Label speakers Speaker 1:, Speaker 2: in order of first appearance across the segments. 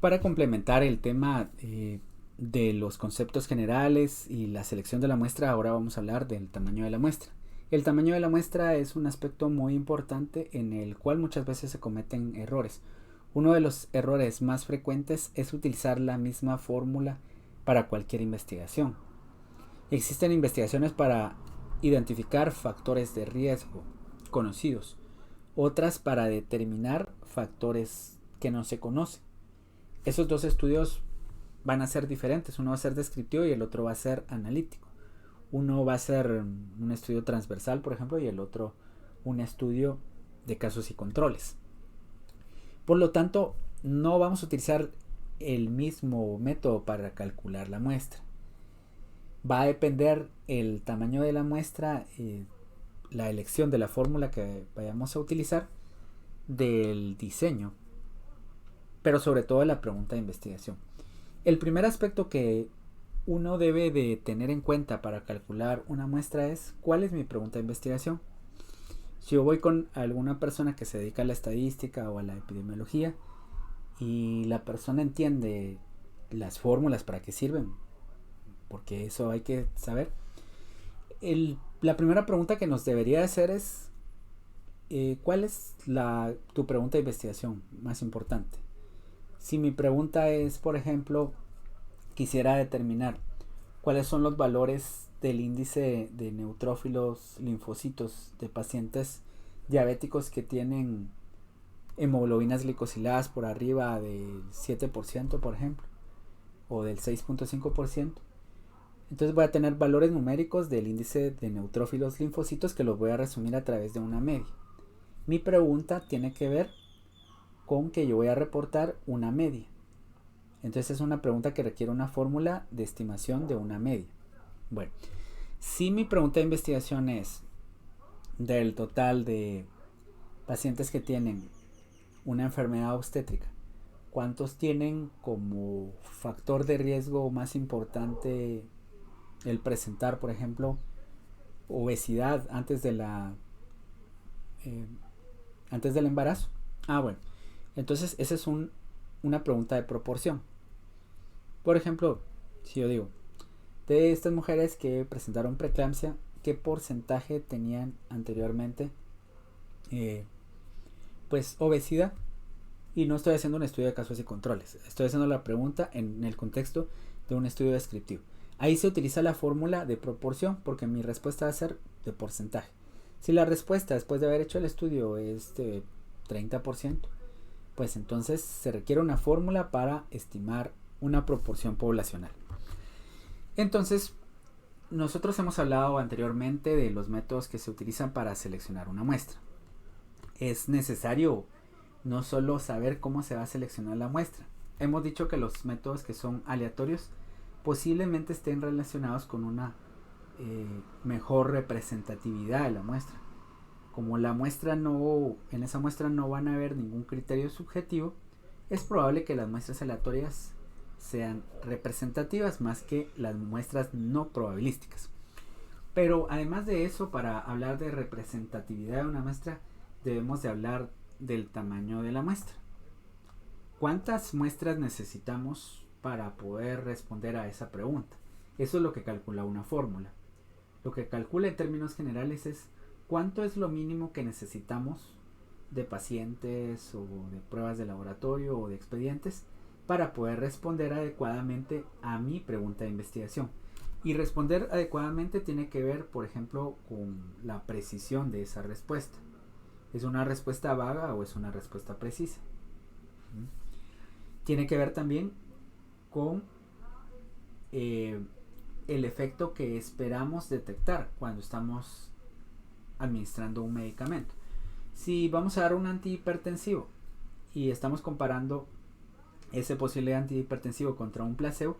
Speaker 1: Para complementar el tema de los conceptos generales y la selección de la muestra, ahora vamos a hablar del tamaño de la muestra. El tamaño de la muestra es un aspecto muy importante en el cual muchas veces se cometen errores. Uno de los errores más frecuentes es utilizar la misma fórmula para cualquier investigación. Existen investigaciones para identificar factores de riesgo conocidos, otras para determinar factores que no se conocen. Esos dos estudios van a ser diferentes, uno va a ser descriptivo y el otro va a ser analítico. Uno va a ser un estudio transversal, por ejemplo, y el otro un estudio de casos y controles. Por lo tanto, no vamos a utilizar el mismo método para calcular la muestra. Va a depender el tamaño de la muestra, la elección de la fórmula que vayamos a utilizar, del diseño, pero sobre todo de la pregunta de investigación. El primer aspecto que uno debe de tener en cuenta para calcular una muestra es cuál es mi pregunta de investigación. Si yo voy con alguna persona que se dedica a la estadística o a la epidemiología y la persona entiende las fórmulas para qué sirven, porque eso hay que saber, la primera pregunta que nos debería hacer es ¿cuál es tu pregunta de investigación más importante? Si mi pregunta es, por ejemplo, quisiera determinar cuáles son los valores del índice de neutrófilos linfocitos de pacientes diabéticos que tienen hemoglobinas glicosiladas por arriba del 7%, por ejemplo, o del 6.5%. Entonces voy a tener valores numéricos del índice de neutrófilos linfocitos que los voy a resumir a través de una media. Mi pregunta tiene que ver con que yo voy a reportar una media. Entonces es una pregunta que requiere una fórmula de estimación de una media. Bueno, si mi pregunta de investigación es del total de pacientes que tienen una enfermedad obstétrica, ¿cuántos tienen como factor de riesgo más importante el presentar, por ejemplo, obesidad antes de antes del embarazo? Bueno, entonces esa es una pregunta de proporción. Por ejemplo, si yo digo, de estas mujeres que presentaron preeclampsia, ¿qué porcentaje tenían anteriormente pues obesidad? Y no estoy haciendo un estudio de casos y controles, estoy haciendo la pregunta en el contexto de un estudio descriptivo. Ahí se utiliza la fórmula de proporción porque mi respuesta va a ser de porcentaje. Si la respuesta después de haber hecho el estudio es de 30%, pues entonces se requiere una fórmula para estimar una proporción poblacional. Entonces, nosotros hemos hablado anteriormente de los métodos que se utilizan para seleccionar una muestra. Es necesario no solo saber cómo se va a seleccionar la muestra. Hemos dicho que los métodos que son aleatorios posiblemente estén relacionados con una mejor representatividad de la muestra. Como la muestra en esa muestra no van a haber ningún criterio subjetivo, es probable que las muestras aleatorias sean representativas más que las muestras no probabilísticas. Pero además de eso, para hablar de representatividad de una muestra, debemos de hablar del tamaño de la muestra. ¿Cuántas muestras necesitamos para poder responder a esa pregunta? Eso es lo que calcula una fórmula. Lo que calcula en términos generales es cuánto es lo mínimo que necesitamos de pacientes o de pruebas de laboratorio o de expedientes para poder responder adecuadamente a mi pregunta de investigación. Y responder adecuadamente tiene que ver, por ejemplo, con la precisión de esa respuesta. ¿Es una respuesta vaga o es una respuesta precisa? Tiene que ver también con el efecto que esperamos detectar cuando estamos administrando un medicamento. Si vamos a dar un antihipertensivo y estamos comparando ese posible antihipertensivo contra un placebo,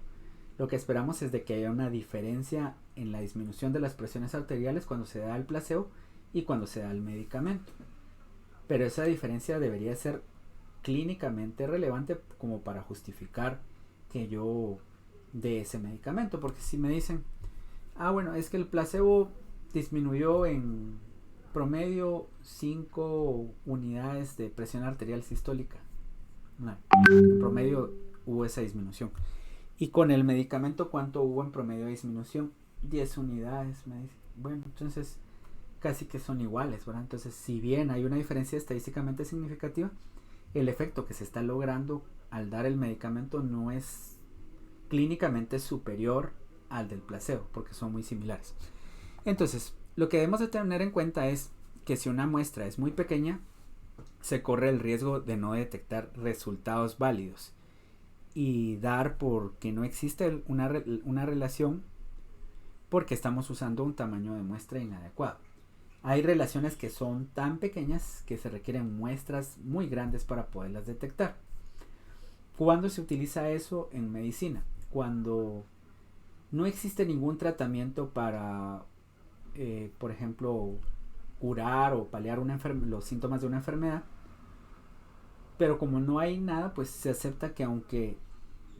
Speaker 1: lo que esperamos es de que haya una diferencia en la disminución de las presiones arteriales cuando se da el placebo y cuando se da el medicamento. Pero esa diferencia debería ser clínicamente relevante como para justificar que yo dé ese medicamento. Porque si me dicen, bueno, es que el placebo disminuyó en promedio 5 unidades de presión arterial sistólica. En promedio hubo esa disminución. Y con el medicamento, ¿cuánto hubo en promedio de disminución? 10 unidades, me dice. Bueno, entonces casi que son iguales, ¿verdad? Entonces, si bien hay una diferencia estadísticamente significativa, el efecto que se está logrando al dar el medicamento no es clínicamente superior al del placebo, porque son muy similares. Entonces, lo que debemos de tener en cuenta es que si una muestra es muy pequeña, se corre el riesgo de no detectar resultados válidos y dar porque no existe una relación porque estamos usando un tamaño de muestra inadecuado. Hay relaciones que son tan pequeñas que se requieren muestras muy grandes para poderlas detectar. ¿Cuándo se utiliza eso en medicina? Cuando no existe ningún tratamiento para, por ejemplo, curar o paliar los síntomas de una enfermedad, pero como no hay nada, pues se acepta que aunque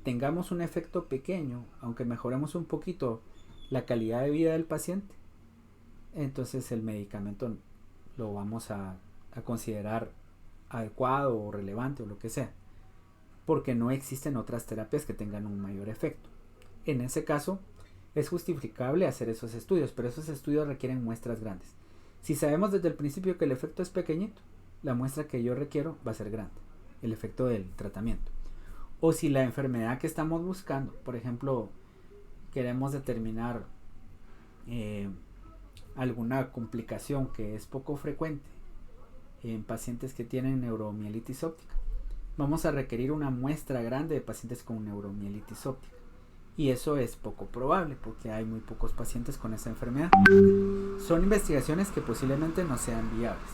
Speaker 1: tengamos un efecto pequeño, aunque mejoremos un poquito la calidad de vida del paciente, entonces el medicamento lo vamos a considerar adecuado o relevante o lo que sea, porque no existen otras terapias que tengan un mayor efecto. En ese caso es justificable hacer esos estudios, pero esos estudios requieren muestras grandes. Si sabemos desde el principio que el efecto es pequeñito, la muestra que yo requiero va a ser grande, el efecto del tratamiento. O si la enfermedad que estamos buscando, por ejemplo, queremos determinar alguna complicación que es poco frecuente en pacientes que tienen neuromielitis óptica, vamos a requerir una muestra grande de pacientes con neuromielitis óptica, y eso es poco probable porque hay muy pocos pacientes con esa enfermedad. Son investigaciones que posiblemente no sean viables.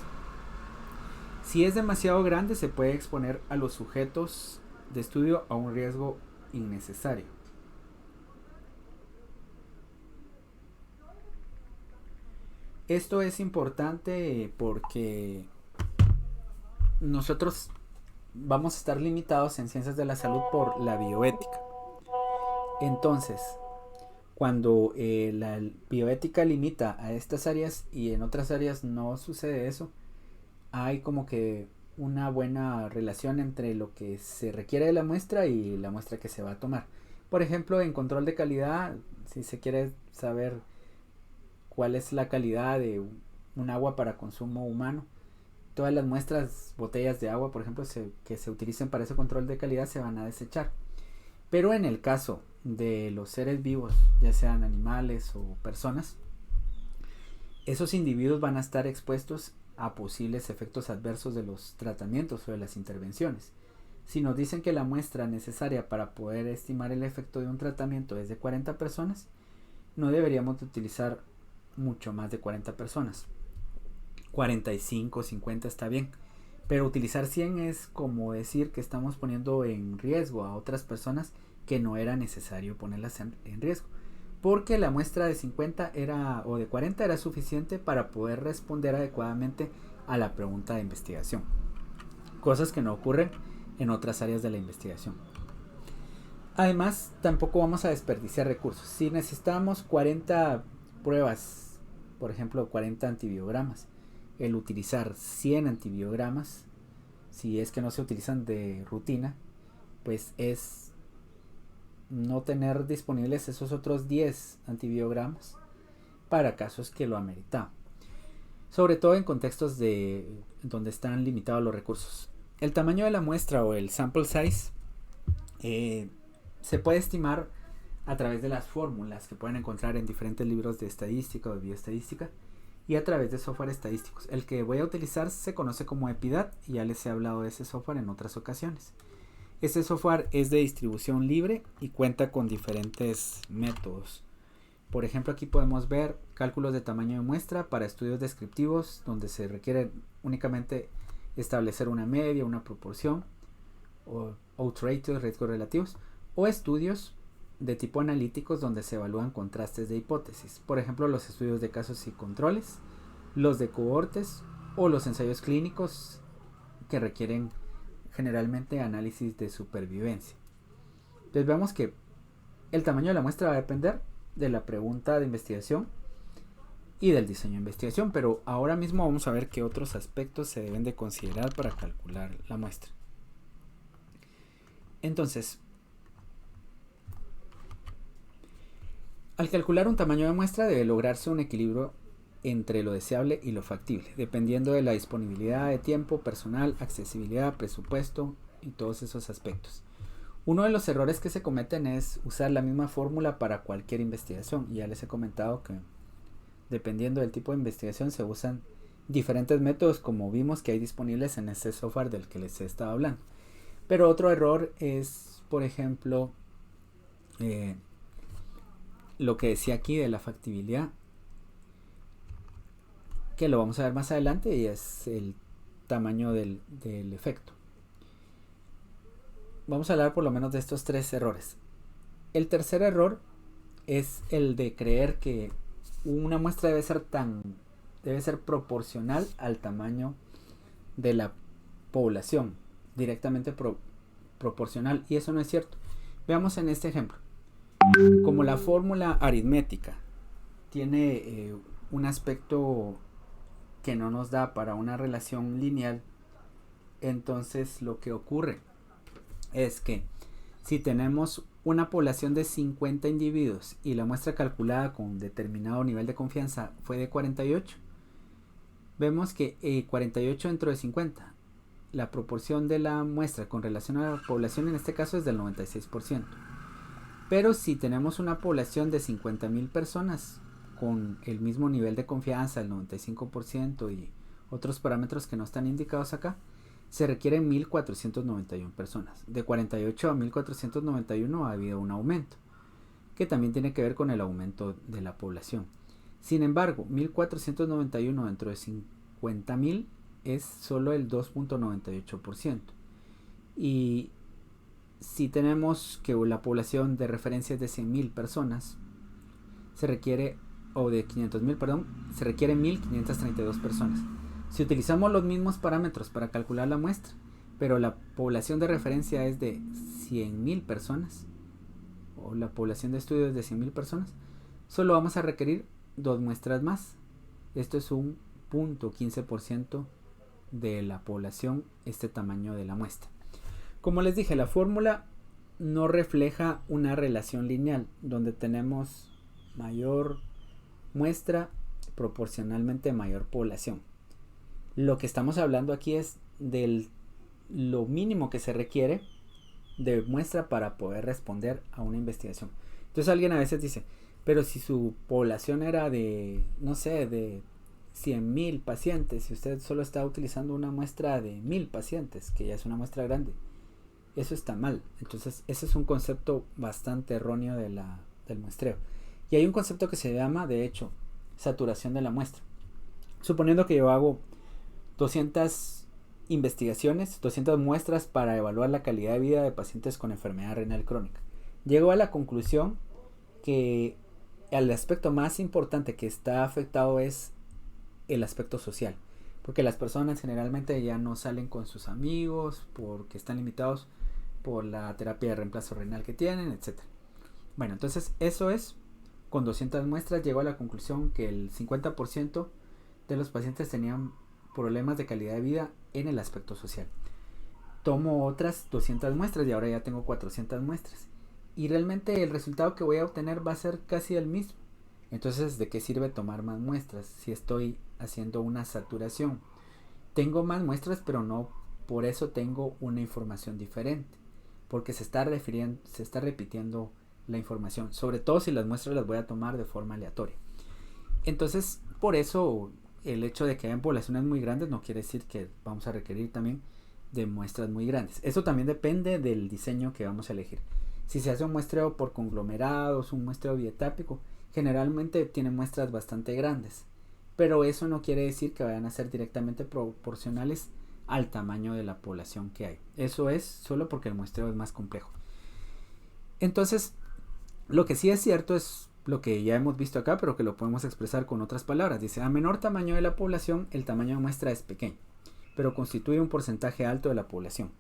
Speaker 1: Si es demasiado grande, se puede exponer a los sujetos de estudio a un riesgo innecesario. Esto es importante porque nosotros vamos a estar limitados en ciencias de la salud por la bioética. Entonces, cuando la bioética limita a estas áreas y en otras áreas no sucede eso, hay como que una buena relación entre lo que se requiere de la muestra y la muestra que se va a tomar. Por ejemplo, en control de calidad, si se quiere saber cuál es la calidad de un agua para consumo humano, todas las muestras, botellas de agua, por ejemplo, que se utilicen para ese control de calidad se van a desechar. Pero en el caso de los seres vivos, ya sean animales o personas, esos individuos van a estar expuestos a posibles efectos adversos de los tratamientos o de las intervenciones. Si nos dicen que la muestra necesaria para poder estimar el efecto de un tratamiento es de 40 personas, no deberíamos utilizar mucho más de 40 personas. 45, 50 está bien, pero utilizar 100 es como decir que estamos poniendo en riesgo a otras personas que no era necesario ponerlas en riesgo, porque la muestra de 50 o de 40 era suficiente para poder responder adecuadamente a la pregunta de investigación, cosas que no ocurren en otras áreas de la investigación. Además, tampoco vamos a desperdiciar recursos. Si necesitamos 40 pruebas, por ejemplo 40 antibiogramas, el utilizar 100 antibiogramas, si es que no se utilizan de rutina, pues es no tener disponibles esos otros 10 antibiogramas para casos que lo ameritan, sobre todo en contextos donde están limitados los recursos. El tamaño de la muestra o el sample size se puede estimar a través de las fórmulas que pueden encontrar en diferentes libros de estadística o de bioestadística y a través de software estadísticos. El que voy a utilizar se conoce como EPIDAT y ya les he hablado de ese software en otras ocasiones. Este software es de distribución libre y cuenta con diferentes métodos. Por ejemplo, aquí podemos ver cálculos de tamaño de muestra para estudios descriptivos donde se requiere únicamente establecer una media, una proporción, o odds ratios, riesgos relativos, o estudios de tipo analíticos donde se evalúan contrastes de hipótesis. Por ejemplo, los estudios de casos y controles, los de cohortes o los ensayos clínicos que requieren generalmente análisis de supervivencia. Entonces vemos que el tamaño de la muestra va a depender de la pregunta de investigación y del diseño de investigación, pero ahora mismo vamos a ver qué otros aspectos se deben de considerar para calcular la muestra. Entonces, Al calcular un tamaño de muestra debe lograrse un equilibrio entre lo deseable y lo factible, dependiendo de la disponibilidad de tiempo, personal, accesibilidad, presupuesto y todos esos aspectos. Uno de los errores que se cometen es usar la misma fórmula para cualquier investigación. Y ya les he comentado que dependiendo del tipo de investigación se usan diferentes métodos, como vimos que hay disponibles en ese software del que les he estado hablando. Pero otro error es, por ejemplo, lo que decía aquí de la factibilidad, que lo vamos a ver más adelante, y es el tamaño del efecto. Vamos a hablar por lo menos de estos tres errores. El tercer error es el de creer que una muestra debe ser proporcional al tamaño de la población, directamente proporcional, y eso no es cierto. Veamos en este ejemplo. Como la fórmula aritmética tiene un aspecto que no nos da para una relación lineal, entonces lo que ocurre es que si tenemos una población de 50 individuos y la muestra calculada con determinado nivel de confianza fue de 48, vemos que 48 dentro de 50, la proporción de la muestra con relación a la población en este caso es del 96%. Pero si tenemos una población de 50,000 personas con el mismo nivel de confianza, el 95% y otros parámetros que no están indicados acá, se requieren 1,491 personas. De 48 a 1,491 ha habido un aumento, que también tiene que ver con el aumento de la población. Sin embargo, 1,491 dentro de 50,000 es solo el 2.98%. Y si tenemos que la población de referencia es de 100,000 personas, se requiere, o de 500,000, perdón, se requiere 1,532 personas. Si utilizamos los mismos parámetros para calcular la muestra, pero la población de referencia es de 100,000 personas, o la población de estudio es de 100,000 personas, solo vamos a requerir 2 muestras más. Esto es un 0.15% de la población, este tamaño de la muestra. Como les dije, la fórmula no refleja una relación lineal donde tenemos mayor muestra proporcionalmente mayor población. Lo que estamos hablando aquí es de lo mínimo que se requiere de muestra para poder responder a una investigación. Entonces alguien a veces dice, pero si su población era de, no sé, de 100,000 pacientes y usted solo está utilizando una muestra de 1,000 pacientes, que ya es una muestra grande, eso está mal. Entonces ese es un concepto bastante erróneo del muestreo. Y hay un concepto que se llama, de hecho, saturación de la muestra. Suponiendo que yo hago 200 investigaciones, 200 muestras para evaluar la calidad de vida de pacientes con enfermedad renal crónica. Llego a la conclusión que el aspecto más importante que está afectado es el aspecto social, porque las personas generalmente ya no salen con sus amigos porque están limitados por la terapia de reemplazo renal que tienen, etc. Bueno, entonces eso es, con 200 muestras llego a la conclusión que el 50% de los pacientes tenían problemas de calidad de vida en el aspecto social. Tomo otras 200 muestras y ahora ya tengo 400 muestras. Y realmente el resultado que voy a obtener va a ser casi el mismo. Entonces, ¿de qué sirve tomar más muestras si estoy haciendo una saturación? Tengo más muestras, pero no por eso tengo una información diferente, porque se está repitiendo la información, sobre todo si las muestras las voy a tomar de forma aleatoria. Entonces, por eso el hecho de que hayan poblaciones muy grandes no quiere decir que vamos a requerir también de muestras muy grandes. Eso también depende del diseño que vamos a elegir. Si se hace un muestreo por conglomerados, un muestreo bietápico, generalmente tiene muestras bastante grandes, pero eso no quiere decir que vayan a ser directamente proporcionales al tamaño de la población que hay. Eso es solo porque el muestreo es más complejo. Entonces, lo que sí es cierto es lo que ya hemos visto acá, pero que lo podemos expresar con otras palabras. Dice, a menor tamaño de la población, el tamaño de muestra es pequeño, pero constituye un porcentaje alto de la población.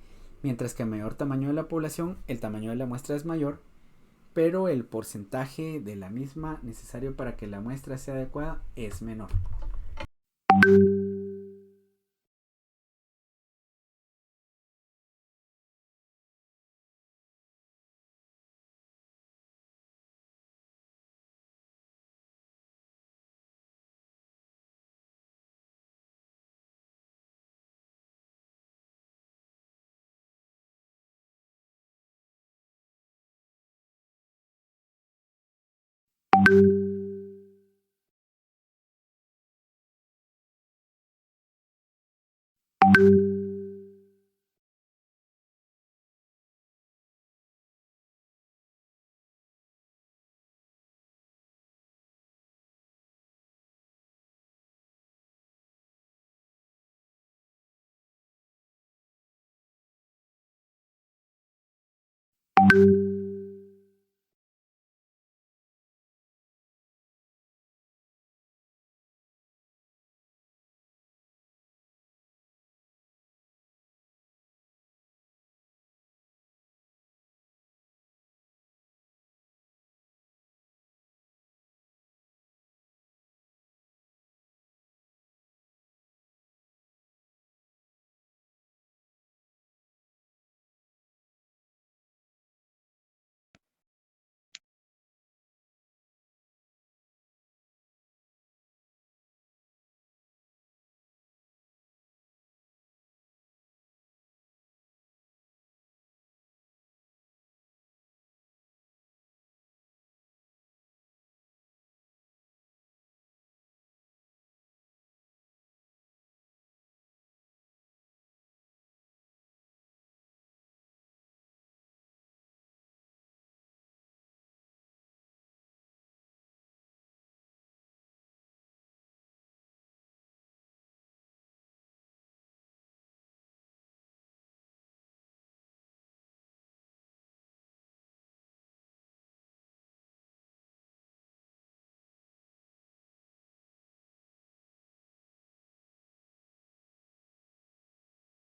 Speaker 1: Mientras que a mayor tamaño de la población, el tamaño de la muestra es mayor, pero el porcentaje de la misma necesario para que la muestra sea adecuada es menor.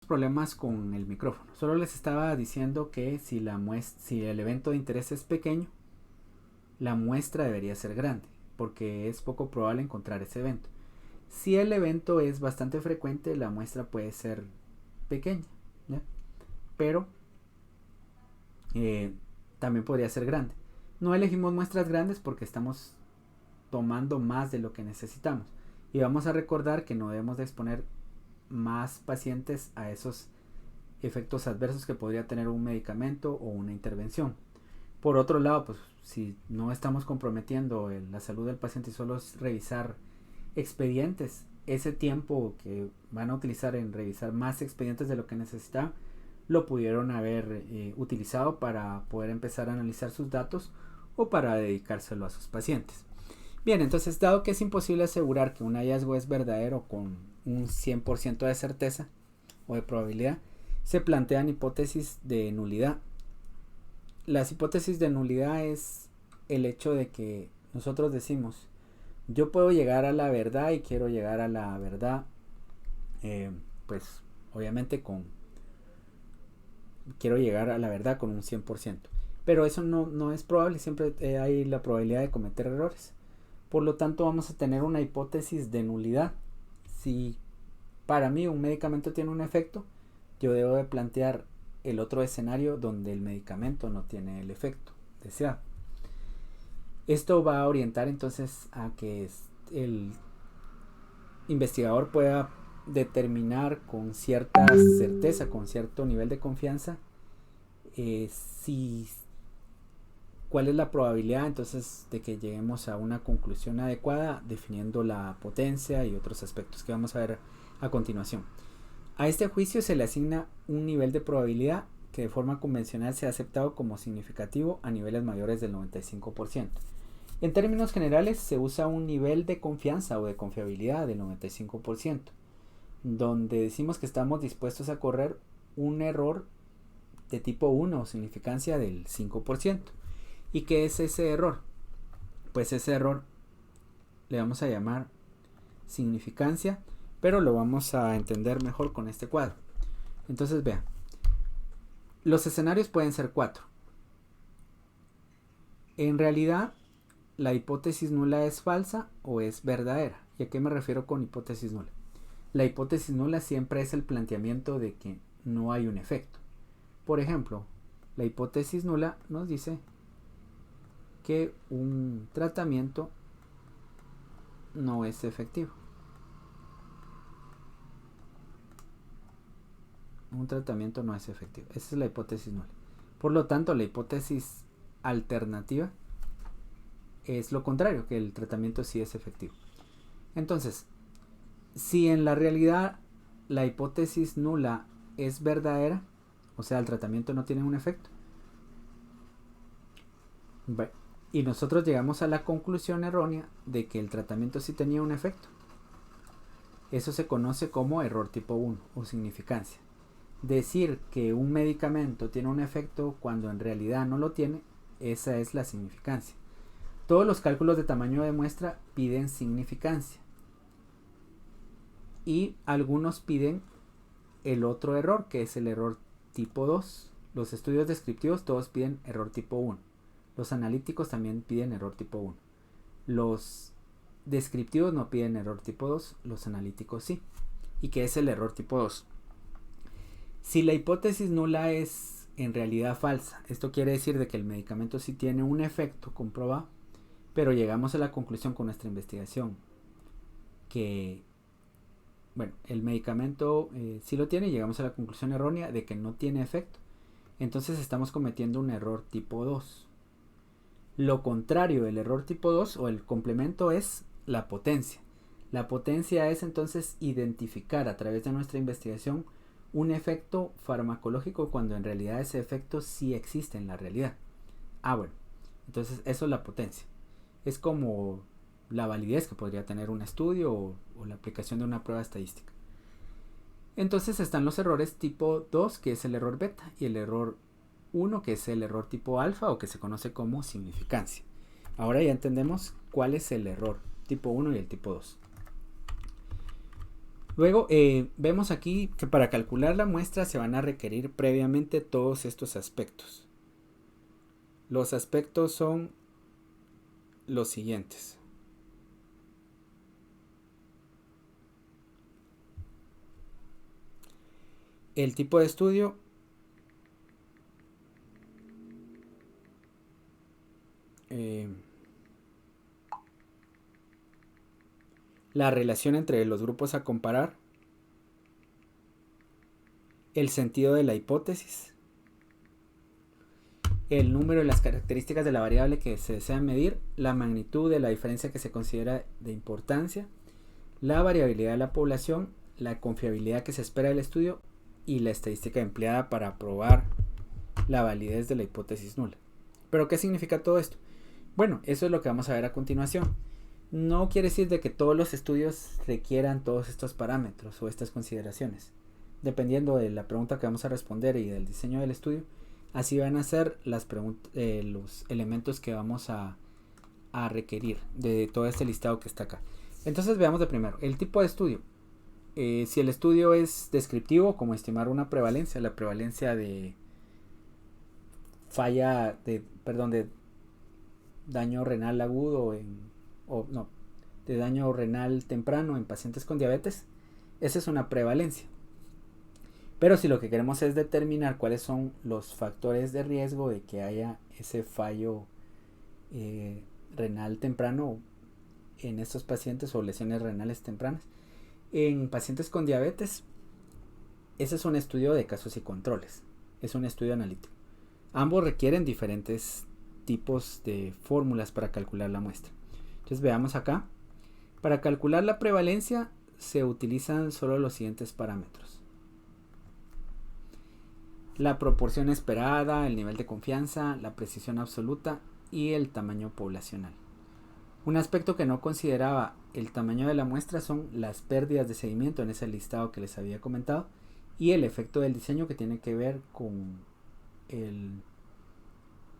Speaker 1: problemas con el micrófono. Solo les estaba diciendo que si el evento de interés es pequeño, la muestra debería ser grande, porque es poco probable encontrar ese evento. Si el evento es bastante frecuente, la muestra puede ser pequeña, ¿ya? Pero también podría ser grande. No elegimos muestras grandes porque estamos tomando más de lo que necesitamos. Y vamos a recordar que no debemos de exponer más pacientes a esos efectos adversos que podría tener un medicamento o una intervención. Por otro lado, pues si no estamos comprometiendo la salud del paciente y solo es revisar expedientes, ese tiempo que van a utilizar en revisar más expedientes de lo que necesitan, lo pudieron haber utilizado para poder empezar a analizar sus datos o para dedicárselo a sus pacientes. Bien, entonces dado que es imposible asegurar que un hallazgo es verdadero con un 100% de certeza o de probabilidad, se plantean hipótesis de nulidad. Las hipótesis de nulidad es el hecho de que nosotros decimos, yo puedo llegar a la verdad y quiero llegar a la verdad, pues obviamente quiero llegar a la verdad con un 100%. Pero eso no es probable, siempre hay la probabilidad de cometer errores. Por lo tanto, vamos a tener una hipótesis de nulidad. Si para mí un medicamento tiene un efecto, yo debo de plantear el otro escenario donde el medicamento no tiene el efecto deseado. Esto va a orientar entonces a que el investigador pueda determinar con cierta certeza, con cierto nivel de confianza, cuál es la probabilidad entonces de que lleguemos a una conclusión adecuada, definiendo la potencia y otros aspectos que vamos a ver a continuación. A este juicio se le asigna un nivel de probabilidad que de forma convencional se ha aceptado como significativo a niveles mayores del 95%. En términos generales se usa un nivel de confianza o de confiabilidad del 95%, donde decimos que estamos dispuestos a correr un error de tipo 1 o significancia del 5%. ¿Y qué es ese error? Pues ese error le vamos a llamar significancia, pero lo vamos a entender mejor con este cuadro. Entonces vean, los escenarios pueden ser 4. En realidad, la hipótesis nula es falsa o es verdadera. ¿Y a qué me refiero con hipótesis nula? La hipótesis nula siempre es el planteamiento de que no hay un efecto. Por ejemplo, la hipótesis nula nos dice que un tratamiento no es efectivo. Un tratamiento no es efectivo. Esa es la hipótesis nula. Por lo tanto, la hipótesis alternativa es lo contrario, que el tratamiento sí es efectivo. Entonces, si en la realidad la hipótesis nula es verdadera, o sea, el tratamiento no tiene un efecto, y nosotros llegamos a la conclusión errónea de que el tratamiento sí tenía un efecto, eso se conoce como error tipo 1 o significancia. Decir que un medicamento tiene un efecto cuando en realidad no lo tiene, esa es la significancia. Todos los cálculos de tamaño de muestra piden significancia y algunos piden el otro error, que es el error tipo 2. Los estudios descriptivos todos piden error tipo 1. Los analíticos también piden error tipo 1. Los descriptivos no piden error tipo 2, los analíticos sí. ¿Y qué es el error tipo 2? Si la hipótesis nula es en realidad falsa, esto quiere decir de que el medicamento sí tiene un efecto comprobado, pero llegamos a la conclusión con nuestra investigación que, bueno, el medicamento sí lo tiene y llegamos a la conclusión errónea de que no tiene efecto. Entonces estamos cometiendo un error tipo 2. Lo contrario del error tipo 2 o el complemento es la potencia. La potencia es entonces identificar a través de nuestra investigación un efecto farmacológico cuando en realidad ese efecto sí existe en la realidad. Bueno, entonces eso es la potencia. Es como la validez que podría tener un estudio o la aplicación de una prueba estadística. Entonces están los errores tipo 2, que es el error beta, y el error 1, que es el error tipo alfa o que se conoce como significancia. Ahora ya entendemos cuál es el error tipo 1 y el tipo 2. Luego vemos aquí que para calcular la muestra se van a requerir previamente todos estos aspectos. Los aspectos son los siguientes. El tipo de estudio, la relación entre los grupos a comparar, el sentido de la hipótesis, el número y las características de la variable que se desea medir, la magnitud de la diferencia que se considera de importancia, la variabilidad de la población, la confiabilidad que se espera del estudio y la estadística empleada para probar la validez de la hipótesis nula. ¿Pero qué significa todo esto? Bueno, eso es lo que vamos a ver a continuación. No quiere decir de que todos los estudios requieran todos estos parámetros o estas consideraciones. Dependiendo de la pregunta que vamos a responder y del diseño del estudio, así van a ser los elementos que vamos a requerir de todo este listado que está acá. Entonces veamos de primero, el tipo de estudio. Si el estudio es descriptivo, como estimar una prevalencia, la prevalencia de de daño renal agudo de daño renal temprano en pacientes con diabetes, esa es una prevalencia. Pero si lo que queremos es determinar cuáles son los factores de riesgo de que haya ese fallo renal temprano en estos pacientes o lesiones renales tempranas, en pacientes con diabetes, ese es un estudio de casos y controles, es un estudio analítico. Ambos requieren diferentes tipos de fórmulas para calcular la muestra. Entonces veamos acá. Para calcular la prevalencia se utilizan solo los siguientes parámetros: la proporción esperada, el nivel de confianza, la precisión absoluta y el tamaño poblacional. Un aspecto que no consideraba el tamaño de la muestra son las pérdidas de seguimiento en ese listado que les había comentado y el efecto del diseño que tiene que ver con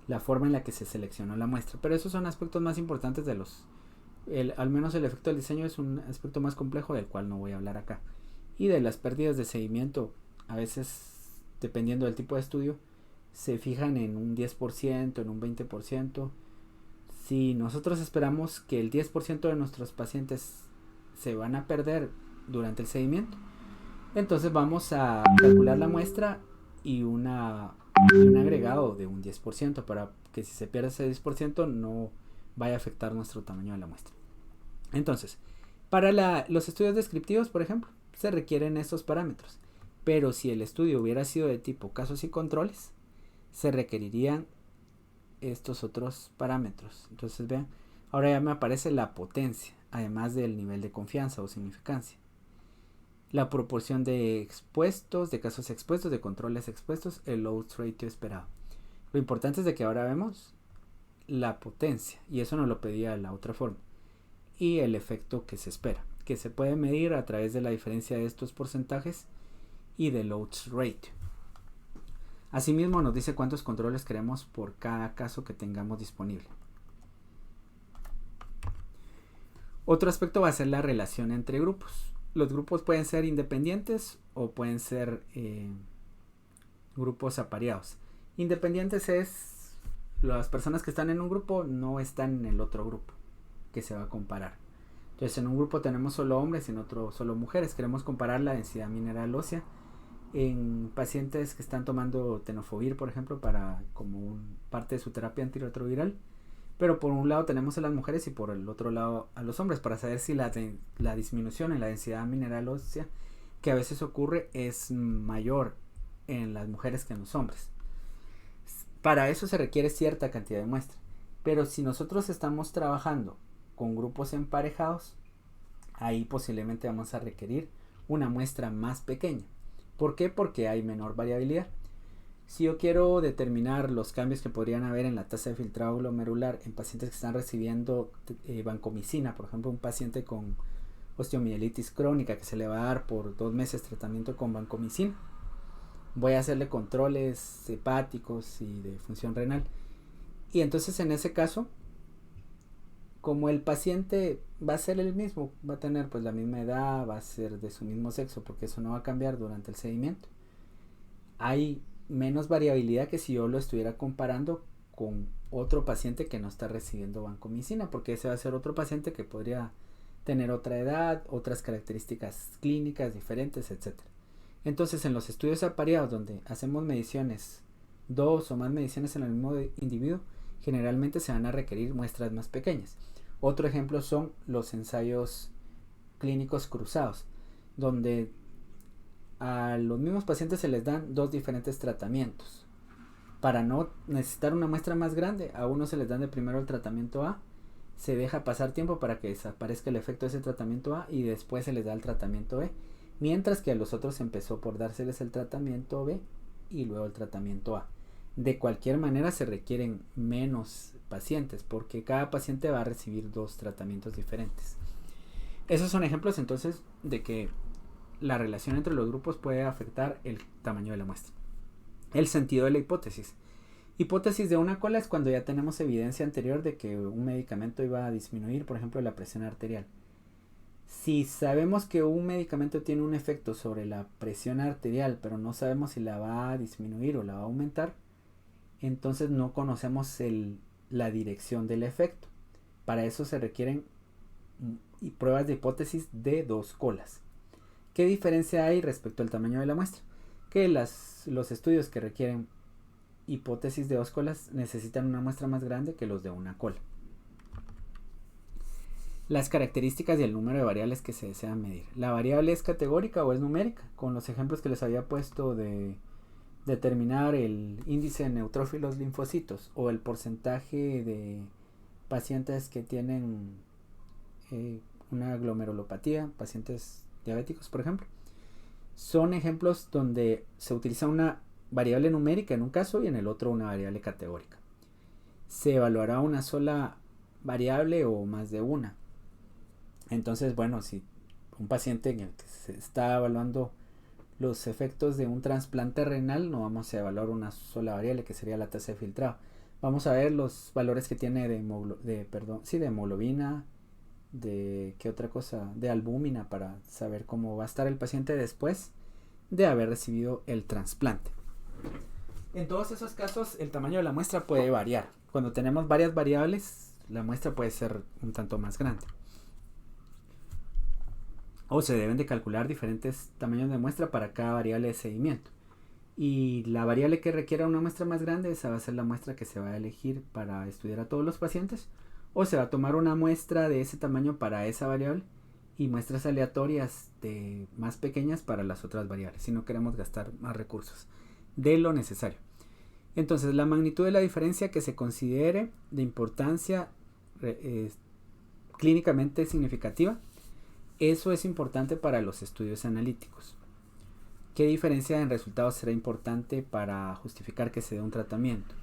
Speaker 1: la forma en la que se seleccionó la muestra. Pero esos son aspectos más importantes de al menos el efecto del diseño es un aspecto más complejo del cual no voy a hablar acá. Y de las pérdidas de seguimiento, a veces dependiendo del tipo de estudio, se fijan en un 10%, en un 20%. Si nosotros esperamos que el 10% de nuestros pacientes se van a perder durante el seguimiento, entonces vamos a calcular la muestra y un agregado de un 10% para que si se pierde ese 10% no vaya a afectar nuestro tamaño de la muestra. Entonces, para los estudios descriptivos, por ejemplo, se requieren estos parámetros. Pero si el estudio hubiera sido de tipo casos y controles, se requerirían estos otros parámetros. Entonces vean, ahora ya me aparece la potencia, además del nivel de confianza o significancia, la proporción de expuestos, de casos expuestos, de controles expuestos, el odds ratio esperado. Lo importante es de que ahora vemos la potencia, y eso nos lo pedía la otra forma, y el efecto que se espera, que se puede medir a través de la diferencia de estos porcentajes y del odds ratio. Asimismo nos dice cuántos controles queremos por cada caso que tengamos disponible. Otro aspecto va a ser la relación entre grupos. Los grupos pueden ser independientes o pueden ser grupos apareados. Independientes es las personas que están en un grupo no están en el otro grupo que se va a comparar. Entonces en un grupo tenemos solo hombres y en otro solo mujeres. Queremos comparar la densidad mineral ósea en pacientes que están tomando tenofovir, por ejemplo, como parte de su terapia antirretroviral. Pero por un lado tenemos a las mujeres y por el otro lado a los hombres, para saber si la disminución en la densidad mineral ósea que a veces ocurre es mayor en las mujeres que en los hombres. Para eso se requiere cierta cantidad de muestra. Pero si nosotros estamos trabajando con grupos emparejados, ahí posiblemente vamos a requerir una muestra más pequeña. ¿Por qué? Porque hay menor variabilidad. Si yo quiero determinar los cambios que podrían haber en la tasa de filtrado glomerular en pacientes que están recibiendo vancomicina, por ejemplo un paciente con osteomielitis crónica que se le va a dar por 2 meses tratamiento con vancomicina, voy a hacerle controles hepáticos y de función renal, y entonces en ese caso, como el paciente va a ser el mismo, va a tener pues la misma edad, va a ser de su mismo sexo, porque eso no va a cambiar durante el seguimiento. Hay menos variabilidad que si yo lo estuviera comparando con otro paciente que no está recibiendo vancomicina, porque ese va a ser otro paciente que podría tener otra edad, otras características clínicas diferentes, etcétera. Entonces, en los estudios apareados donde hacemos mediciones, 2 o más mediciones en el mismo individuo, generalmente se van a requerir muestras más pequeñas. Otro ejemplo son los ensayos clínicos cruzados, donde a los mismos pacientes se les dan 2 diferentes tratamientos. Para no necesitar una muestra más grande, a uno se les dan de primero el tratamiento A, se deja pasar tiempo para que desaparezca el efecto de ese tratamiento A y después se les da el tratamiento B, mientras que a los otros empezó por dárseles el tratamiento B y luego el tratamiento A. De cualquier manera se requieren menos pacientes porque cada paciente va a recibir 2 tratamientos diferentes. Esos son ejemplos entonces de que la relación entre los grupos puede afectar el tamaño de la muestra. El sentido de la hipótesis. Hipótesis de una cola es cuando ya tenemos evidencia anterior de que un medicamento iba a disminuir, por ejemplo, la presión arterial. Si sabemos que un medicamento tiene un efecto sobre la presión arterial, pero no sabemos si la va a disminuir o la va a aumentar, entonces no conocemos la dirección del efecto. Para eso se requieren pruebas de hipótesis de 2 colas. ¿Qué diferencia hay respecto al tamaño de la muestra? Que los estudios que requieren hipótesis de 2 colas necesitan una muestra más grande que los de una cola. Las características y el número de variables que se desean medir. ¿La variable es categórica o es numérica? Con los ejemplos que les había puesto de determinar el índice de neutrófilos linfocitos o el porcentaje de pacientes que tienen una glomerulopatía, pacientes diabéticos, por ejemplo. Son ejemplos donde se utiliza una variable numérica en un caso y en el otro una variable categórica. Se evaluará una sola variable o más de una. Entonces, bueno, si un paciente en el que se está evaluando los efectos de un trasplante renal, no vamos a evaluar una sola variable que sería la tasa de filtrado. Vamos a ver los valores que tiene de hemoglobina, de qué otra cosa, de albúmina, para saber cómo va a estar el paciente después de haber recibido el trasplante. En todos esos casos el tamaño de la muestra puede variar. Cuando tenemos varias variables, la muestra puede ser un tanto más grande. O se deben de calcular diferentes tamaños de muestra para cada variable de seguimiento. Y la variable que requiera una muestra más grande, esa va a ser la muestra que se va a elegir para estudiar a todos los pacientes. O se va a tomar una muestra de ese tamaño para esa variable y muestras aleatorias más pequeñas para las otras variables, si no queremos gastar más recursos de lo necesario. Entonces, la magnitud de la diferencia que se considere de importancia clínicamente significativa, eso es importante para los estudios analíticos. ¿Qué diferencia en resultados será importante para justificar que se dé un tratamiento?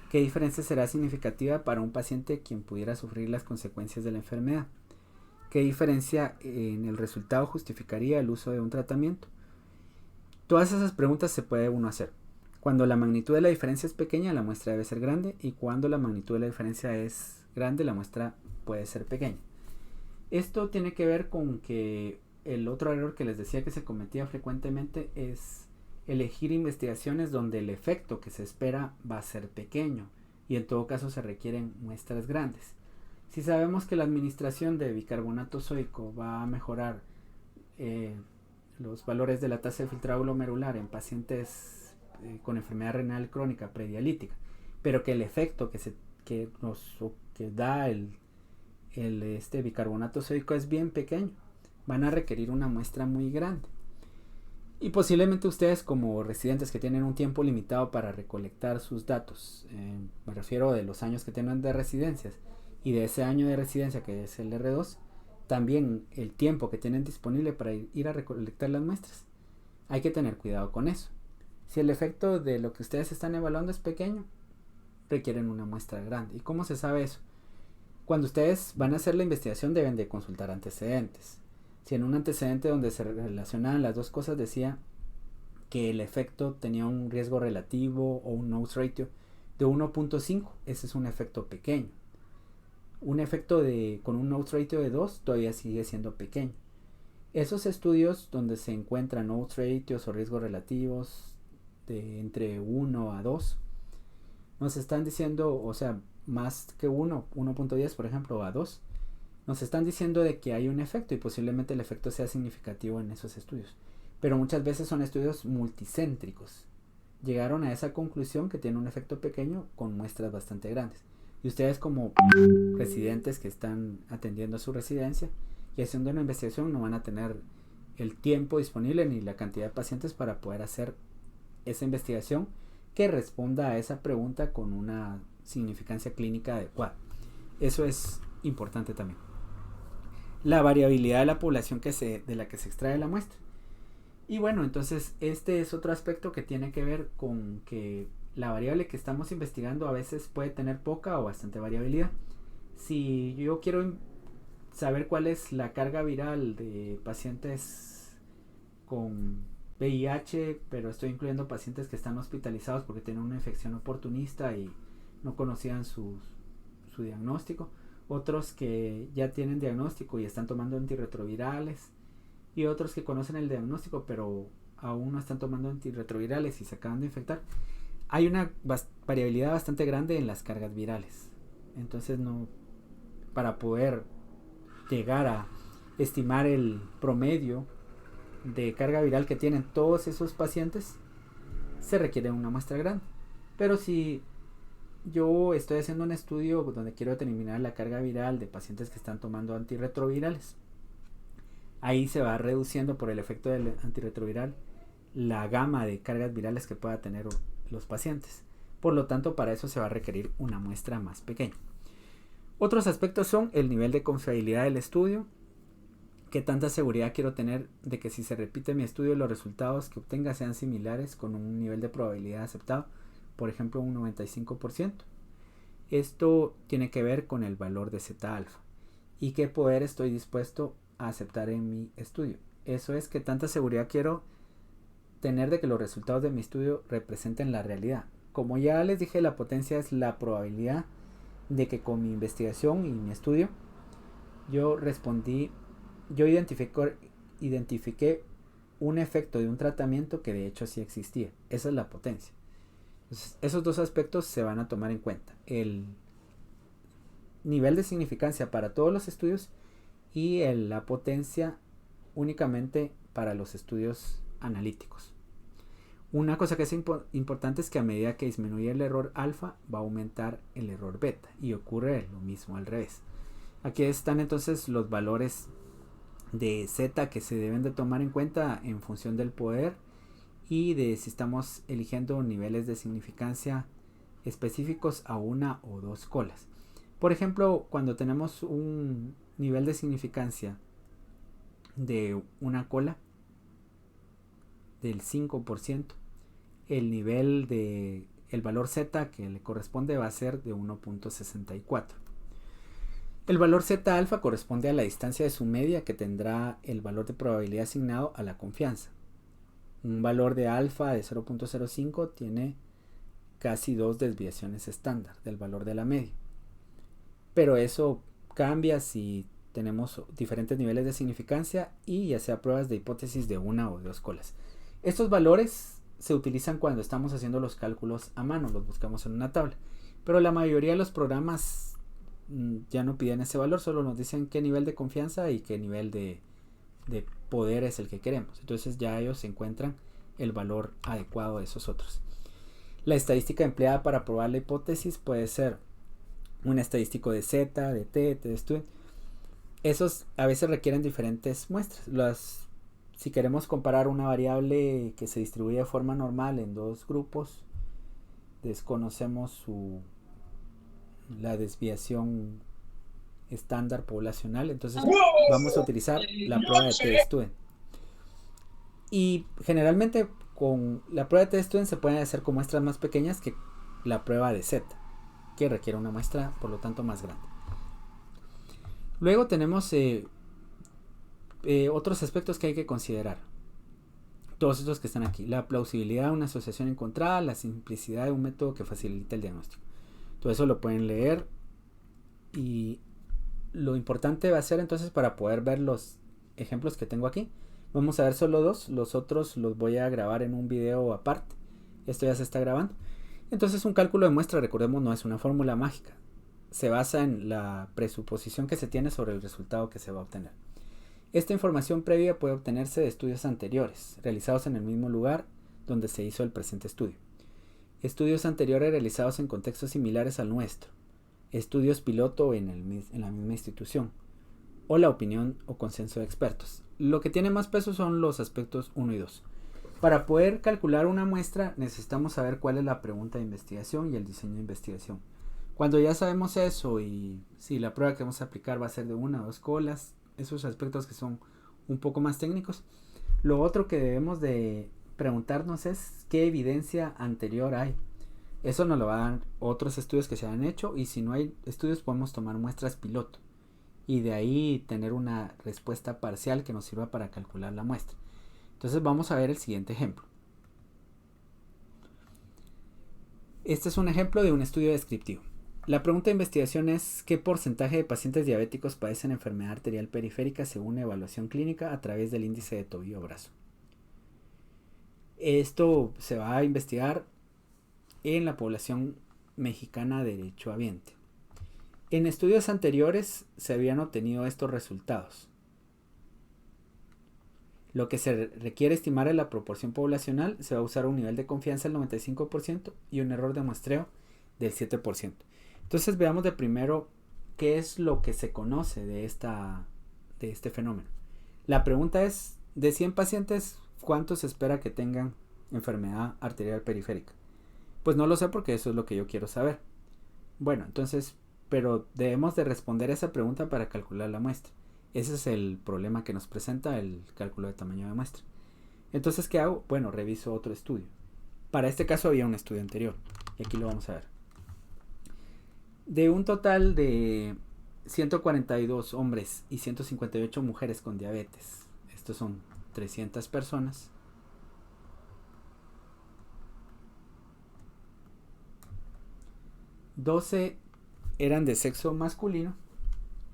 Speaker 1: ¿Qué diferencia será significativa para un paciente quien pudiera sufrir las consecuencias de la enfermedad? ¿Qué diferencia en el resultado justificaría el uso de un tratamiento? Todas esas preguntas se puede uno hacer. Cuando la magnitud de la diferencia es pequeña, la muestra debe ser grande, y cuando la magnitud de la diferencia es grande, la muestra puede ser pequeña. Esto tiene que ver con que el otro error que les decía que se cometía frecuentemente es elegir investigaciones donde el efecto que se espera va a ser pequeño y en todo caso se requieren muestras grandes. Si sabemos que la administración de bicarbonato sódico va a mejorar los valores de la tasa de filtrado glomerular en pacientes con enfermedad renal crónica predialítica, pero que el efecto que da el bicarbonato sódico es bien pequeño, van a requerir una muestra muy grande. Y posiblemente ustedes, como residentes que tienen un tiempo limitado para recolectar sus datos, me refiero de los años que tienen de residencias y de ese año de residencia que es el R2, también el tiempo que tienen disponible para ir a recolectar las muestras. Hay que tener cuidado con eso. Si el efecto de lo que ustedes están evaluando es pequeño, requieren una muestra grande. ¿Y cómo se sabe eso? Cuando ustedes van a hacer la investigación deben de consultar antecedentes. Si en un antecedente donde se relacionaban las dos cosas decía que el efecto tenía un riesgo relativo o un odds ratio de 1.5, ese es un efecto pequeño. un efecto con un odds ratio de 2 todavía sigue siendo pequeño. Esos estudios donde se encuentran odds ratios o riesgos relativos de entre 1 a 2 nos están diciendo, o sea, más que 1.10 por ejemplo, a 2, nos están diciendo de que hay un efecto y posiblemente el efecto sea significativo en esos estudios. Pero muchas veces son estudios multicéntricos. Llegaron a esa conclusión que tiene un efecto pequeño con muestras bastante grandes. Y ustedes como residentes que están atendiendo a su residencia y haciendo una investigación no van a tener el tiempo disponible ni la cantidad de pacientes para poder hacer esa investigación que responda a esa pregunta con una significancia clínica adecuada. Eso es importante también. La variabilidad de la población de la que se extrae la muestra. Y bueno, entonces este es otro aspecto que tiene que ver con que la variable que estamos investigando a veces puede tener poca o bastante variabilidad. Si yo quiero saber cuál es la carga viral de pacientes con VIH, pero estoy incluyendo pacientes que están hospitalizados porque tienen una infección oportunista y no conocían su diagnóstico, otros que ya tienen diagnóstico y están tomando antirretrovirales, y otros que conocen el diagnóstico pero aún no están tomando antirretrovirales y se acaban de infectar. Hay una variabilidad bastante grande en las cargas virales. Entonces para poder llegar a estimar el promedio de carga viral que tienen todos esos pacientes se requiere una muestra grande. Pero si yo estoy haciendo un estudio donde quiero determinar la carga viral de pacientes que están tomando antirretrovirales, ahí se va reduciendo por el efecto del antirretroviral la gama de cargas virales que pueda tener los pacientes. Por lo tanto, para eso se va a requerir una muestra más pequeña. Otros aspectos son el nivel de confiabilidad del estudio, qué tanta seguridad quiero tener de que si se repite mi estudio los resultados que obtenga sean similares con un nivel de probabilidad aceptado, por ejemplo un 95%. Esto tiene que ver con el valor de Z-alfa y qué poder estoy dispuesto a aceptar en mi estudio. Eso es qué tanta seguridad quiero tener de que los resultados de mi estudio representen la realidad. Como ya les dije, la potencia es la probabilidad de que con mi investigación y mi estudio yo identifiqué un efecto de un tratamiento que de hecho sí existía. Esa es la potencia. Entonces, esos dos aspectos se van a tomar en cuenta: el nivel de significancia para todos los estudios y la potencia únicamente para los estudios analíticos. Una cosa que es importante es que a medida que disminuye el error alfa va a aumentar el error beta, y ocurre lo mismo al revés. Aquí están entonces los valores de Z que se deben de tomar en cuenta en función del poder y de si estamos eligiendo niveles de significancia específicos a una o dos colas. Por ejemplo, cuando tenemos un nivel de significancia de una cola del 5%, el valor Z que le corresponde va a ser de 1.64. El valor Z alfa corresponde a la distancia de su media que tendrá el valor de probabilidad asignado a la confianza. Un valor de alfa de 0.05 tiene casi 2 desviaciones estándar del valor de la media. Pero eso cambia si tenemos diferentes niveles de significancia y ya sea pruebas de hipótesis de una o de dos colas. Estos valores se utilizan cuando estamos haciendo los cálculos a mano, los buscamos en una tabla. Pero la mayoría de los programas ya no piden ese valor, solo nos dicen qué nivel de confianza y qué nivel de poder es el que queremos. Entonces ya ellos encuentran el valor adecuado de esos otros. La estadística empleada para probar la hipótesis puede ser un estadístico de Z, de T de student. Esos a veces requieren diferentes muestras. Si queremos comparar una variable que se distribuye de forma normal en dos grupos, desconocemos la desviación estándar poblacional, entonces vamos a utilizar la prueba de T-Student. Y generalmente con la prueba de T-Student se pueden hacer con muestras más pequeñas que la prueba de Z, que requiere una muestra por lo tanto más grande. Luego tenemos otros aspectos que hay que considerar. Todos estos que están aquí: la plausibilidad de una asociación encontrada, la simplicidad de un método que facilita el diagnóstico. Todo eso lo pueden leer y lo importante va a ser entonces, para poder ver los ejemplos que tengo aquí, vamos a ver solo dos, los otros los voy a grabar en un video aparte. Esto ya se está grabando. Entonces, un cálculo de muestra, recordemos, no es una fórmula mágica, se basa en la presuposición que se tiene sobre el resultado que se va a obtener. Esta información previa puede obtenerse de estudios anteriores, realizados en el mismo lugar donde se hizo el presente estudio. Estudios anteriores realizados en contextos similares al nuestro. Estudios piloto en la misma institución. O la opinión o consenso de expertos. Lo que tiene más peso son los aspectos 1 y 2. Para poder calcular una muestra necesitamos saber cuál es la pregunta de investigación y el diseño de investigación. Cuando ya sabemos eso y si la prueba que vamos a aplicar va a ser de 1 o 2 colas, esos aspectos que son un poco más técnicos, lo otro que debemos de preguntarnos es qué evidencia anterior hay. Eso nos lo van a dar otros estudios que se han hecho, y si no hay estudios podemos tomar muestras piloto y de ahí tener una respuesta parcial que nos sirva para calcular la muestra. Entonces vamos a ver el siguiente ejemplo. Este es un ejemplo de un estudio descriptivo. La pregunta de investigación es: ¿qué porcentaje de pacientes diabéticos padecen enfermedad arterial periférica según la evaluación clínica a través del índice de tobillo-brazo? Esto se va a investigar en la población mexicana derechohabiente. En estudios anteriores se habían obtenido estos resultados. Lo que se requiere estimar es la proporción poblacional. Se va a usar un nivel de confianza del 95% y un error de muestreo del 7%. Entonces veamos de primero qué es lo que se conoce de este fenómeno. La pregunta es: de 100 pacientes, ¿cuántos se espera que tengan enfermedad arterial periférica? Pues no lo sé, porque eso es lo que yo quiero saber. Bueno, entonces, pero debemos de responder esa pregunta para calcular la muestra. Ese es el problema que nos presenta el cálculo de tamaño de muestra. Entonces, ¿qué hago? Bueno, reviso otro estudio. Para este caso había un estudio anterior, y aquí lo vamos a ver. De un total de 142 hombres y 158 mujeres con diabetes, estos son 300 personas, $12 eran de sexo masculino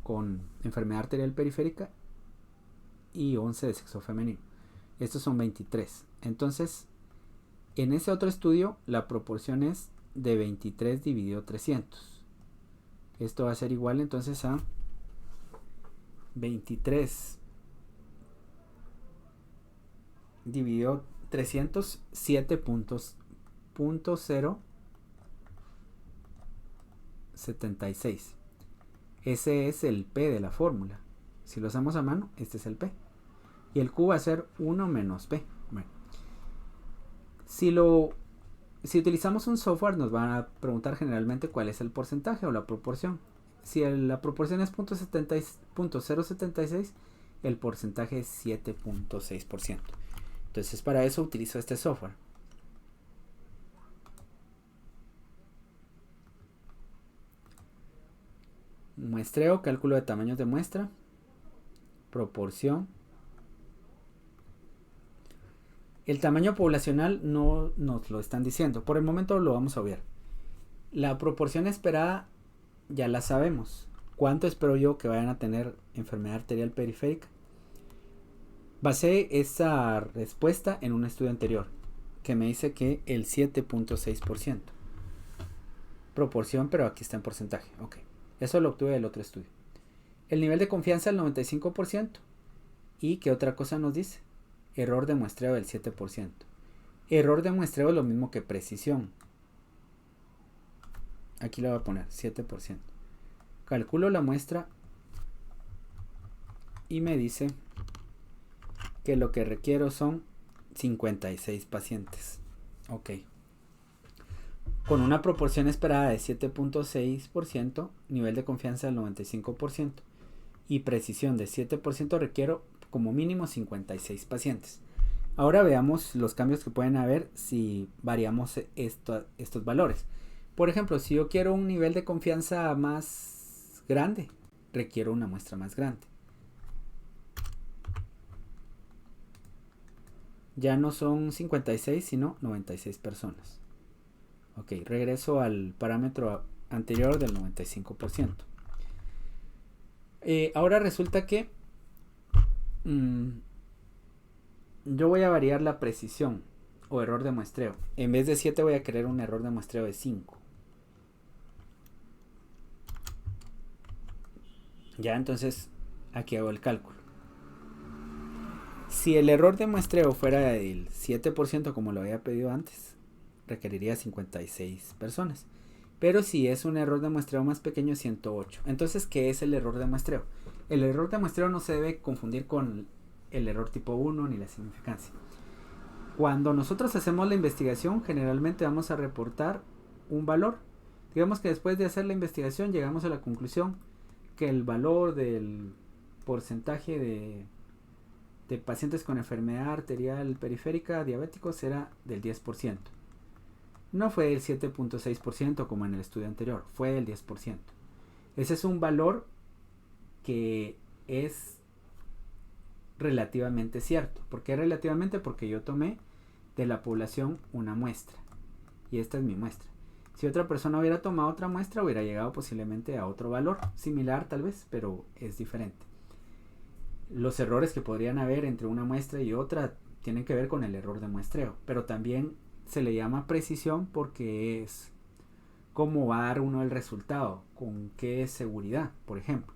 Speaker 1: con enfermedad arterial periférica y 11 de sexo femenino. Estos son 23. Entonces, en ese otro estudio la proporción es de 23 dividido 300. Esto va a ser igual entonces a 23 dividido 300, 7.076. Ese es el P de la fórmula. Si lo hacemos a mano, este es el P. Y el Q va a ser 1 menos P. Bueno, si utilizamos un software, nos van a preguntar generalmente cuál es el porcentaje o la proporción. Si la proporción es 0.076, el porcentaje es 7.6%. Entonces, para eso utilizo este software. Muestreo, cálculo de tamaños de muestra, proporción. El tamaño poblacional no nos lo están diciendo. Por el momento lo vamos a obviar. La proporción esperada ya la sabemos. ¿Cuánto espero yo que vayan a tener enfermedad arterial periférica? Basé esa respuesta en un estudio anterior que me dice que el 7.6%. Proporción, pero aquí está en porcentaje. Ok. Eso lo obtuve del otro estudio. El nivel de confianza del 95%. ¿Y qué otra cosa nos dice? Error de muestreo del 7%. Error de muestreo es lo mismo que precisión. Aquí le voy a poner 7%. Calculo la muestra y me dice que lo que requiero son 56 pacientes. Ok. Con una proporción esperada de 7.6%, nivel de confianza del 95% y precisión de 7%, requiero como mínimo 56 pacientes. Ahora veamos los cambios que pueden haber si variamos estos valores. Por ejemplo, si yo quiero un nivel de confianza más grande, requiero una muestra más grande. Ya no son 56, sino 96 personas. Ok, regreso al parámetro anterior del 95%. Ahora resulta que yo voy a variar la precisión o error de muestreo. En vez de 7 voy a querer un error de muestreo de 5. Ya, entonces aquí hago el cálculo. Si el error de muestreo fuera del 7% como lo había pedido antes, requeriría 56 personas. Pero si es un error de muestreo más pequeño, 108. Entonces, ¿qué es el error de muestreo? El error de muestreo no se debe confundir con el error tipo 1 ni la significancia. Cuando nosotros hacemos la investigación, generalmente vamos a reportar un valor. Digamos que después de hacer la investigación llegamos a la conclusión que el valor del porcentaje de pacientes con enfermedad arterial periférica diabéticos era del 10%. No fue del 7.6% como en el estudio anterior, fue del 10%. Ese es un valor que es relativamente cierto. ¿Por qué relativamente? Porque yo tomé de la población una muestra. Y esta es mi muestra. Si otra persona hubiera tomado otra muestra, hubiera llegado posiblemente a otro valor. Similar tal vez, pero es diferente. Los errores que podrían haber entre una muestra y otra tienen que ver con el error de muestreo. Pero también se le llama precisión porque es cómo va a dar uno el resultado, con qué seguridad, por ejemplo.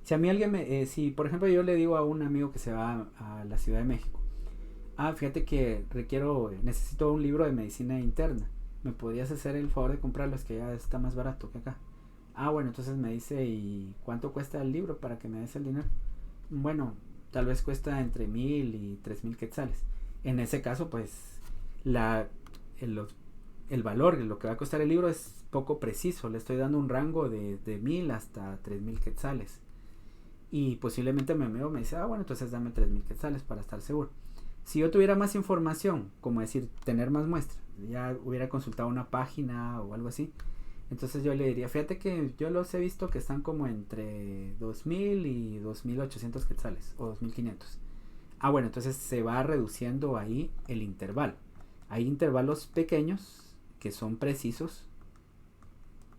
Speaker 1: Si a mí alguien si por ejemplo yo le digo a un amigo que se va a la Ciudad de México, fíjate que necesito un libro de medicina interna, ¿me podrías hacer el favor de comprarlo? Es que ya está más barato que acá. Bueno, entonces me dice, ¿y cuánto cuesta el libro para que me des el dinero? Bueno, tal vez cuesta entre 1,000 y 3,000 quetzales. En ese caso, pues el valor, lo que va a costar el libro es poco preciso. Le estoy dando un rango de 1,000 hasta 3,000 quetzales. Y posiblemente mi amigo me dice, bueno, entonces dame 3,000 quetzales para estar seguro. Si yo tuviera más información, como decir, tener más muestras, ya hubiera consultado una página o algo así, entonces yo le diría, fíjate que yo los he visto que están como entre 2,000 y 2,800 quetzales o 2,500. Bueno, entonces se va reduciendo ahí el intervalo. Hay intervalos pequeños que son precisos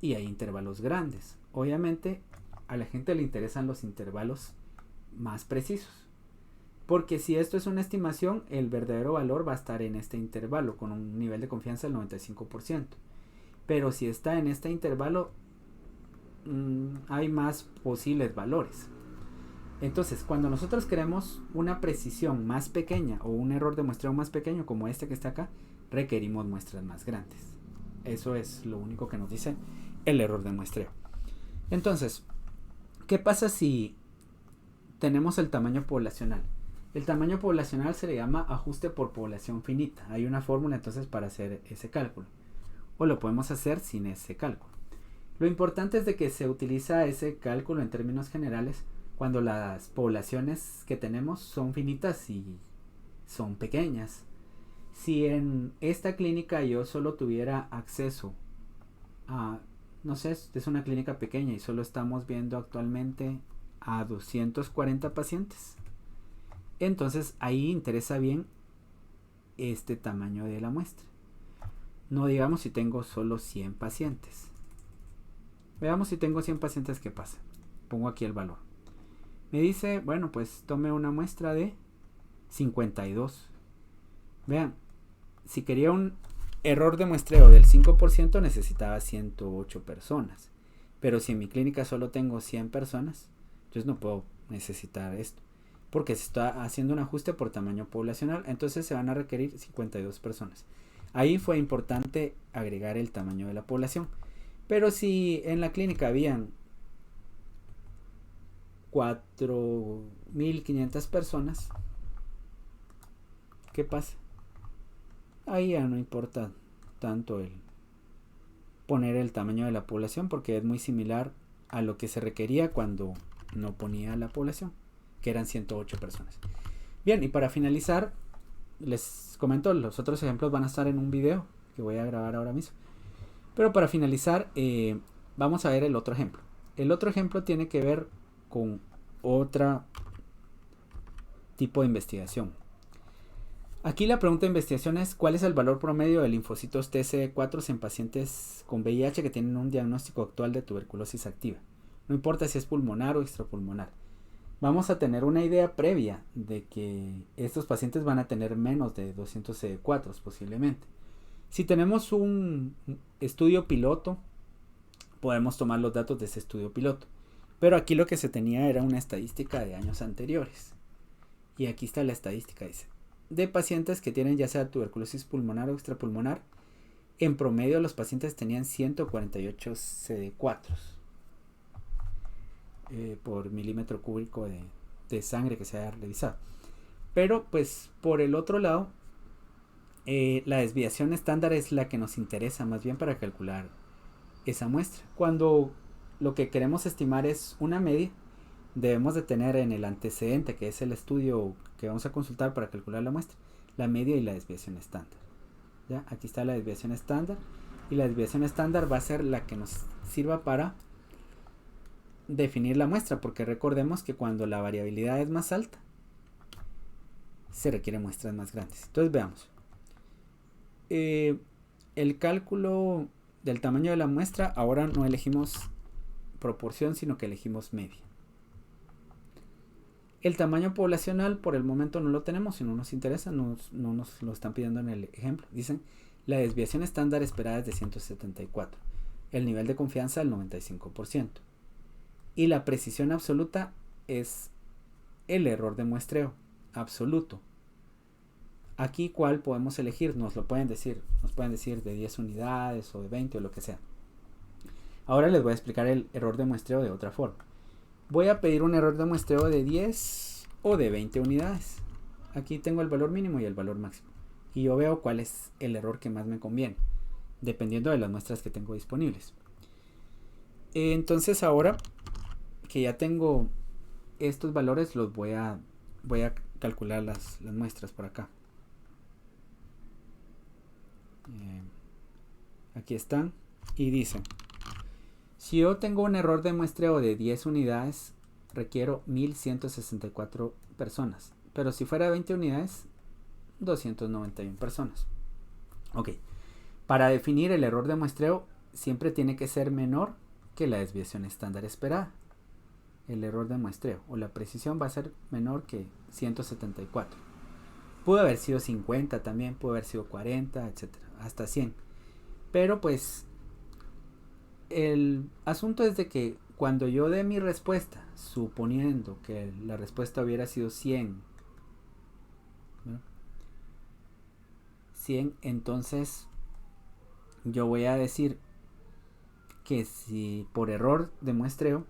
Speaker 1: y hay intervalos grandes. Obviamente a la gente le interesan los intervalos más precisos, porque si esto es una estimación, el verdadero valor va a estar en este intervalo con un nivel de confianza del 95%. Pero si está en este intervalo, hay más posibles valores. Entonces, cuando nosotros queremos una precisión más pequeña o un error de muestreo más pequeño como este que está acá, requerimos muestras más grandes. Eso es lo único que nos dice el error de muestreo. Entonces, ¿qué pasa si tenemos el tamaño poblacional? El tamaño poblacional se le llama ajuste por población finita. Hay una fórmula entonces para hacer ese cálculo. O lo podemos hacer sin ese cálculo. Lo importante es de que se utiliza ese cálculo en términos generales cuando las poblaciones que tenemos son finitas y son pequeñas. Si en esta clínica yo solo tuviera acceso a, no sé, es una clínica pequeña y solo estamos viendo actualmente a 240 pacientes, entonces ahí interesa bien este tamaño de la muestra. No digamos si tengo solo 100 pacientes. Veamos si tengo 100 pacientes, ¿qué pasa? Pongo aquí el valor. Me dice, bueno, pues tome una muestra de 52. Vean, si quería un error de muestreo del 5% necesitaba 108 personas. Pero si en mi clínica solo tengo 100 personas, entonces no puedo necesitar esto, porque se está haciendo un ajuste por tamaño poblacional, entonces se van a requerir 52 personas. Ahí fue importante agregar el tamaño de la población. Pero si en la clínica habían 4,500 personas, ¿qué pasa? Ahí ya no importa tanto el poner el tamaño de la población, porque es muy similar a lo que se requería cuando no ponía la población, que eran 108 personas. Bien, y para finalizar, les comento, los otros ejemplos van a estar en un video que voy a grabar ahora mismo. Pero para finalizar, vamos a ver el otro ejemplo. El otro ejemplo tiene que ver con otro tipo de investigación. Aquí la pregunta de investigación es: ¿cuál es el valor promedio de linfocitos TCD4 en pacientes con VIH que tienen un diagnóstico actual de tuberculosis activa? no importa si es pulmonar o extrapulmonar. Vamos a tener una idea previa de que estos pacientes van a tener menos de 200 CD4 posiblemente. Si tenemos un estudio piloto, podemos tomar los datos de ese estudio piloto. Pero aquí lo que se tenía era una estadística de años anteriores. Y aquí está la estadística, dice. De pacientes que tienen ya sea tuberculosis pulmonar o extrapulmonar, en promedio los pacientes tenían 148 CD4 por milímetro cúbico de sangre que se haya revisado. Pero pues por el otro lado, la desviación estándar es la que nos interesa más bien para calcular esa muestra. Cuando lo que queremos estimar es una media, debemos de tener en el antecedente, que es el estudio que vamos a consultar para calcular la muestra, la media y la desviación estándar. ¿Ya? Aquí está la desviación estándar, y la desviación estándar va a ser la que nos sirva para definir la muestra, porque recordemos que cuando la variabilidad es más alta, se requieren muestras más grandes. Entonces veamos. El cálculo del tamaño de la muestra, ahora no elegimos proporción, sino que elegimos media. El tamaño poblacional por el momento no lo tenemos, si no nos interesa, no nos lo están pidiendo en el ejemplo. Dicen, la desviación estándar esperada es de 174, el nivel de confianza del 95%. Y la precisión absoluta es el error de muestreo absoluto. Aquí, ¿cuál podemos elegir? Nos pueden decir de 10 unidades o de 20 o lo que sea. Ahora les voy a explicar el error de muestreo de otra forma. Voy a pedir un error de muestreo de 10 o de 20 unidades. Aquí tengo el valor mínimo y el valor máximo. Y yo veo cuál es el error que más me conviene, dependiendo de las muestras que tengo disponibles. Entonces ahora que ya tengo estos valores, los voy a calcular las muestras por acá. Aquí están y dicen, si yo tengo un error de muestreo de 10 unidades, requiero 1164 personas, pero si fuera 20 unidades, 291 personas. Ok, para definir el error de muestreo siempre tiene que ser menor que la desviación estándar esperada. El error de muestreo o la precisión va a ser menor que 174. Pudo haber sido 50 también, pudo haber sido 40, etcétera, hasta 100. Pero pues el asunto es de que cuando yo dé mi respuesta, suponiendo que la respuesta hubiera sido 100, ¿no? 100, entonces yo voy a decir que si por error de muestreo,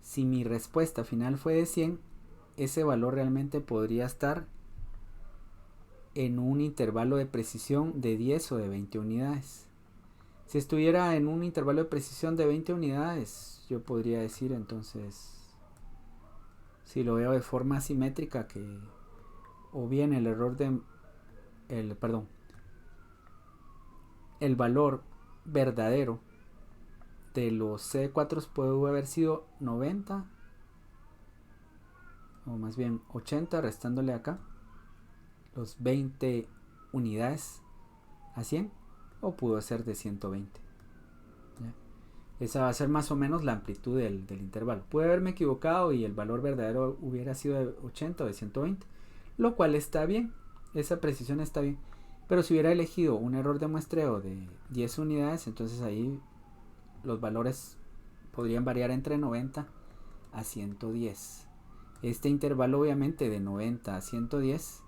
Speaker 1: si mi respuesta final fue de 100, ese valor realmente podría estar en un intervalo de precisión de 10 o de 20 unidades. Si estuviera en un intervalo de precisión de 20 unidades, yo podría decir entonces, si lo veo de forma asimétrica, que o bien el valor verdadero de los C4 puede haber sido 90 o más bien 80, restándole acá los 20 unidades a 100, o pudo ser de 120. ¿Ya? Esa va a ser más o menos la amplitud del intervalo. Puede haberme equivocado y el valor verdadero hubiera sido de 80 o de 120, lo cual está bien, esa precisión está bien. Pero si hubiera elegido un error de muestreo de 10 unidades, entonces ahí los valores podrían variar entre 90 a 110. Este intervalo obviamente de 90 a 110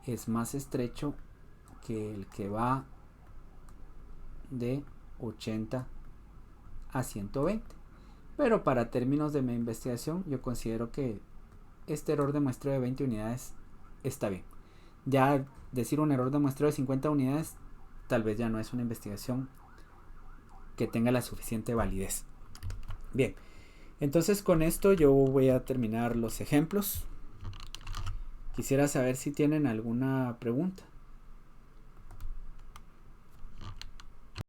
Speaker 1: es más estrecho que el que va de 80 a 120. Pero para términos de mi investigación, yo considero que este error de muestreo de 20 unidades está bien. Ya decir un error de muestreo de 50 unidades tal vez ya no es una investigación que tenga la suficiente validez. Bien, entonces con esto yo voy a terminar los ejemplos. Quisiera saber si tienen alguna pregunta.